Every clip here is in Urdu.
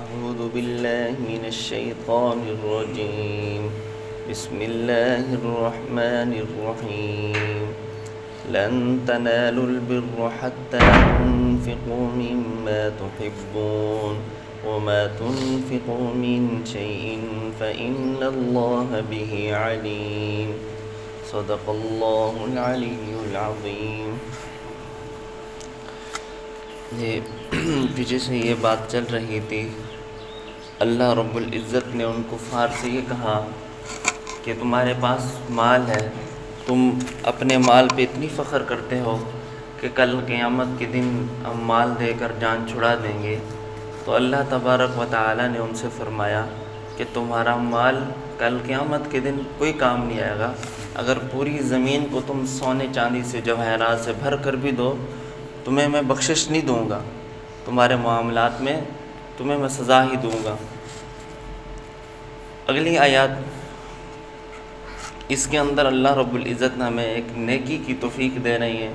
أعوذ بالله من الشيطان الرجيم. بسم الله الرحمن الرحيم. لن تنالوا البر حتى تنفقوا مما تحبون وما تنفقوا من شيء فإن الله به عليم. صدق الله العلي العظيم. پیچھے سے یہ بات چل رہی تھی، اللہ رب العزت نے ان کفار سے یہ کہا کہ تمہارے پاس مال ہے، تم اپنے مال پہ اتنی فخر کرتے ہو کہ کل قیامت کے دن ہم مال دے کر جان چھڑا دیں گے. تو اللہ تبارک و تعالی نے ان سے فرمایا کہ تمہارا مال کل قیامت کے دن کوئی کام نہیں آئے گا. اگر پوری زمین کو تم سونے چاندی سے جواہرات سے بھر کر بھی دو، تمہیں میں بخشش نہیں دوں گا، تمہارے معاملات میں تمہیں میں سزا ہی دوں گا. اگلی آیات اس کے اندر اللہ رب العزت نے ہمیں ایک نیکی کی توفیق دے رہی ہیں،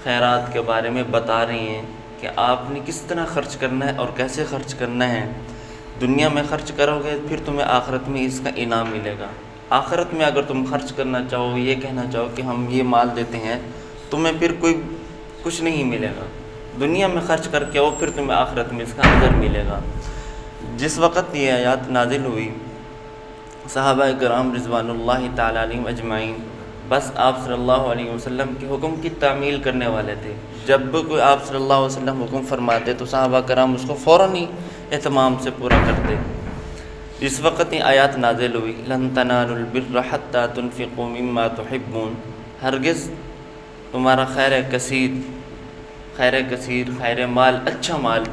خیرات کے بارے میں بتا رہی ہیں کہ آپ نے کس طرح خرچ کرنا ہے اور کیسے خرچ کرنا ہے. دنیا میں خرچ کرو گے پھر تمہیں آخرت میں اس کا انعام ملے گا. آخرت میں اگر تم خرچ کرنا چاہو، یہ کہنا چاہو کہ ہم یہ مال دیتے ہیں، تمہیں پھر کچھ نہیں ملے گا. دنیا میں خرچ کر کے آؤ، پھر تمہیں آخرت میں اس کا اجر ملے گا. جس وقت یہ آیات نازل ہوئی، صحابہ کرام رضوان اللہ تعالیٰ علیہم اجمعین بس آپ صلی اللہ علیہ وسلم کے حکم کی تعمیل کرنے والے تھے. جب بھی کوئی آپ صلی اللہ علیہ وسلم حکم فرماتے تو صحابہ کرام اس کو فوراً ہی اہتمام سے پورا کرتے. جس وقت یہ آیات نازل ہوئی، لن تنالوا البر حتی تنفقوا مما تحبون، ہرگز تمہارا خیر مال، اچھا مال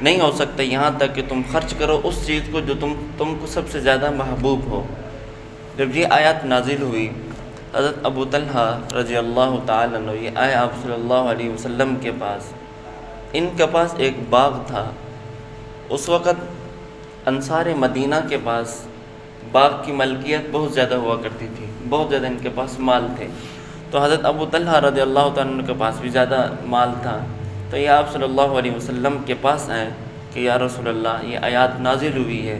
نہیں ہو سکتا یہاں تک کہ تم خرچ کرو اس چیز کو جو تم کو سب سے زیادہ محبوب ہو. جب یہ آیات نازل ہوئی، حضرت ابو طلحہ رضی اللہ تعالیٰ عنہ یہ آئے آپ صلی اللہ علیہ وسلم کے پاس. ان کے پاس ایک باغ تھا. اس وقت انصار مدینہ کے پاس باغ کی ملکیت بہت زیادہ ہوا کرتی تھی، بہت زیادہ ان کے پاس مال تھے. تو حضرت ابو طلحہ رضی اللہ تعالیٰ عنہ کے پاس بھی زیادہ مال تھا. تو یہ آپ صلی اللہ علیہ وسلم کے پاس آئے کہ یا رسول اللہ، یہ آیات نازل ہوئی ہے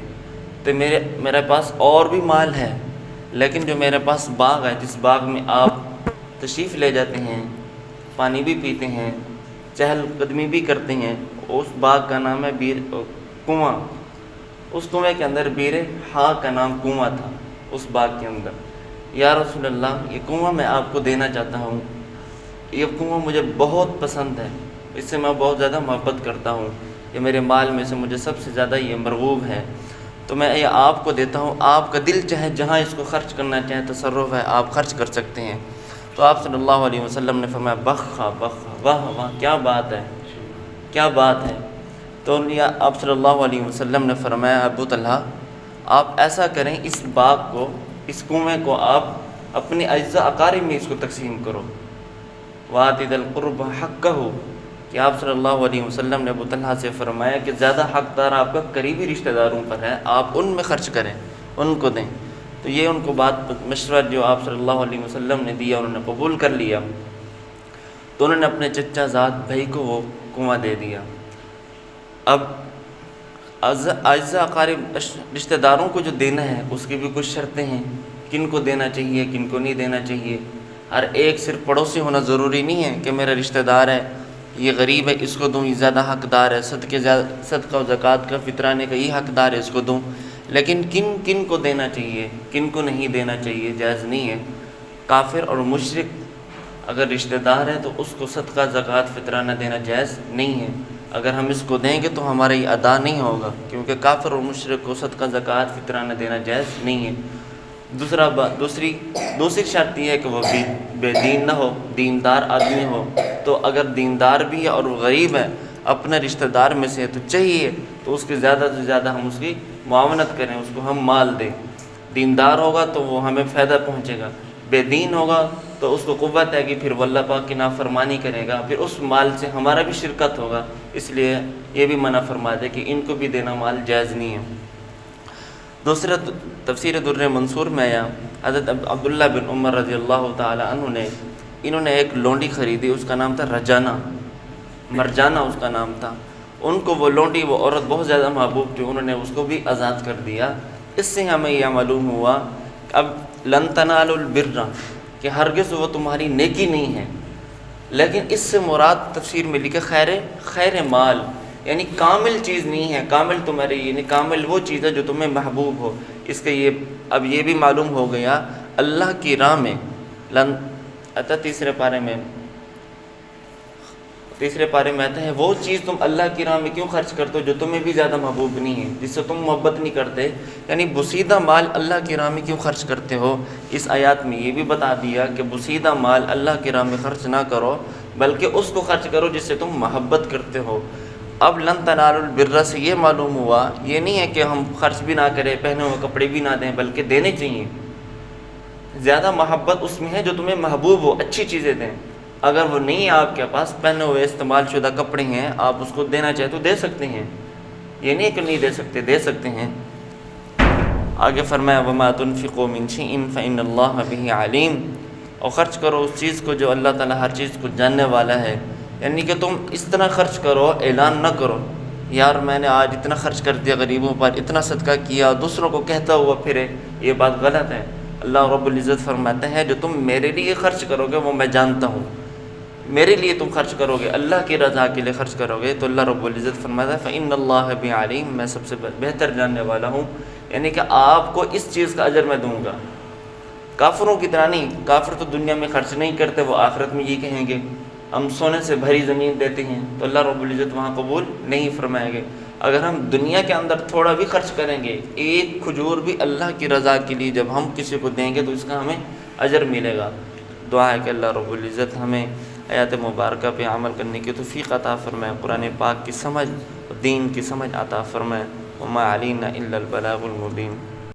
تو میرے پاس اور بھی مال ہے، لیکن جو میرے پاس باغ ہے، جس باغ میں آپ تشریف لے جاتے ہیں، پانی بھی پیتے ہیں، چہل قدمی بھی کرتے ہیں، اس باغ کا نام ہے کنواں. اس کنویں کے اندر بیر ہا کا نام کنواں تھا اس باغ کے اندر. یا رسول اللہ، یہ کنواں میں آپ کو دینا چاہتا ہوں. یہ کنواں مجھے بہت پسند ہے، اس سے میں بہت زیادہ محبت کرتا ہوں، یہ میرے مال میں سے مجھے سب سے زیادہ یہ مرغوب ہے، تو میں یہ آپ کو دیتا ہوں. آپ کا دل چاہے جہاں اس کو خرچ کرنا چاہے تصرف ہے، آپ خرچ کر سکتے ہیں. تو آپ صلی اللہ علیہ وسلم نے فرمایا بخا بخا، واہ واہ، کیا بات ہے، کیا بات ہے. تو آپ صلی اللہ علیہ وسلم نے فرمایا ابو طلحہ، آپ ایسا کریں، اس باغ کو، اس کنویں کو آپ اپنے اجزاء اقارب میں اس کو تقسیم کرو. وَآتِ ذِی الْقُرْبَى حَقَّهُ، کہ آپ صلی اللہ علیہ وسلم نے ابو طلحہ سے فرمایا کہ زیادہ حقدار آپ کا قریبی رشتہ داروں پر ہے، آپ ان میں خرچ کریں، ان کو دیں. تو یہ ان کو بات مشورہ جو آپ صلی اللہ علیہ وسلم نے دیا انہوں نے قبول کر لیا. تو انہوں نے اپنے چچا زاد بھائی کو وہ کنواں دے دیا. اب اعزاء اقارب رشتہ داروں کو جو دینا ہے اس کی بھی کچھ شرطیں ہیں، کن کو دینا چاہیے، کن کو نہیں دینا چاہیے. ہر ایک صرف پڑوسی ہونا ضروری نہیں ہے کہ میرا رشتہ دار ہے، یہ غریب ہے اس کو دوں، یہ زیادہ حقدار ہے، صدقہ و زکوٰۃ کا فطرانے کا یہ حقدار ہے اس کو دوں. لیکن کن کو دینا چاہیے، کن کو نہیں دینا چاہیے، جائز نہیں ہے. کافر اور مشرک اگر رشتہ دار ہے تو اس کو صدقہ زکوٰۃ فطرانہ دینا جائز نہیں ہے. اگر ہم اس کو دیں گے تو ہمارا یہ ادا نہیں ہوگا، کیونکہ کافر اور مشرک کو صدقہ زکوٰۃ فطرانہ دینا جائز نہیں ہے. دوسری شرط یہ ہے کہ وہ بے دین نہ ہو، دیندار آدمی ہو. تو اگر دیندار بھی ہے اور وہ غریب ہے، اپنے رشتہ دار میں سے ہے، تو چاہیے تو اس کے زیادہ سے زیادہ ہم اس کی معاونت کریں، اس کو ہم مال دیں. دیندار ہوگا تو وہ ہمیں فائدہ پہنچے گا، بے دین ہوگا تو اس کو قوت ہے کہ پھر وہ اللہ پاک کی نافرمانی کرے گا، پھر اس مال سے ہمارا بھی شرکت ہوگا. اس لیے یہ بھی منع فرما دے کہ ان کو بھی دینا مال جائز نہیں ہے. دوسرا تفسیر در منصور میں آیا، حضرت عبداللہ بن عمر رضی اللہ تعالی عنہ انہوں نے ایک لونڈی خریدی، اس کا نام تھا رجانہ، مرجانہ اس کا نام تھا. ان کو وہ لونڈی وہ عورت بہت زیادہ محبوب تھی، انہوں نے اس کو بھی آزاد کر دیا۔ اس سے ہمیں یہ معلوم ہوا اب لن تنالوا البر کہ ہرگز وہ تمہاری نیکی نہیں ہے، لیکن اس سے مراد تفسیر میں لکھا خیر مال، یعنی کامل چیز نہیں ہے، کامل تمہاری یعنی کامل وہ چیز ہے جو تمہیں محبوب ہو۔ اس کے یہ اب یہ بھی معلوم ہو گیا اللہ کی راہ میں تیسرے پارے میں آتا ہے وہ چیز تم اللہ کی راہ میں کیوں خرچ کرتے ہو جو تمہیں بھی زیادہ محبوب نہیں ہے، جس سے تم محبت نہیں کرتے، یعنی بسیدہ مال اللہ کی راہ میں کیوں خرچ کرتے ہو۔ اس آیات میں یہ بھی بتا دیا کہ بسیدہ مال اللہ کی راہ میں خرچ نہ کرو، بلکہ اس کو خرچ کرو جس سے تم محبت کرتے ہو۔ اب لن تنالوا البر سے یہ معلوم ہوا یہ نہیں ہے کہ ہم خرچ بھی نہ کریں، پہنے ہوئے کپڑے بھی نہ دیں، بلکہ دینے چاہیے۔ زیادہ محبت اس میں ہے جو تمہیں محبوب ہو، اچھی چیزیں دیں۔ اگر وہ نہیں ہے آپ کے پاس، پہنے ہوئے استعمال شدہ کپڑے ہیں، آپ اس کو دینا چاہیں تو دے سکتے ہیں، یہ نہیں کہ نہیں دے سکتے، دے سکتے ہیں۔ آگے فرمایا وَمَا تُنْفِقُوا مِنْ شَيْءٍ فَإِنَّ اللَّهَ بِهِ عَلِيمٌ، اور خرچ کرو اس چیز کو جو اللہ تعالیٰ ہر چیز کو جاننے والا ہے، یعنی کہ تم اس طرح خرچ کرو، اعلان نہ کرو یار میں نے آج اتنا خرچ کر دیا غریبوں پر، اتنا صدقہ کیا، دوسروں کو کہتا ہوا پھرے، یہ بات غلط ہے۔ اللہ رب العزت فرماتا ہے جو تم میرے لیے خرچ کرو گے وہ میں جانتا ہوں، میرے لیے تم خرچ کرو گے، اللہ کی رضا کے لیے خرچ کرو گے، تو اللہ رب العزت فرماتا ہے فَإِنَّ اللَّهَ بِهِ عَلِيمٌ، میں سب سے بہتر جاننے والا ہوں، یعنی کہ آپ کو اس چیز کا اجر میں دوں گا۔ کافروں کی طرح نہیں، کافر تو دنیا میں خرچ نہیں کرتے، وہ آخرت میں یہ کہیں گے ہم سونے سے بھری زمین دیتے ہیں، تو اللہ رب العزت وہاں قبول نہیں فرمائیں گے۔ اگر ہم دنیا کے اندر تھوڑا بھی خرچ کریں گے، ایک کھجور بھی اللہ کی رضا کے لیے جب ہم کسی کو دیں گے تو اس کا ہمیں اجر ملے گا۔ دعا ہے کہ اللہ رب العزت ہمیں آیات مبارکہ پہ عمل کرنے کی توفیق عطا فرمائے، قرآن پاک کی سمجھ، دین کی سمجھ عطا فرمائے۔ وما علینا الا البلاغ المبین۔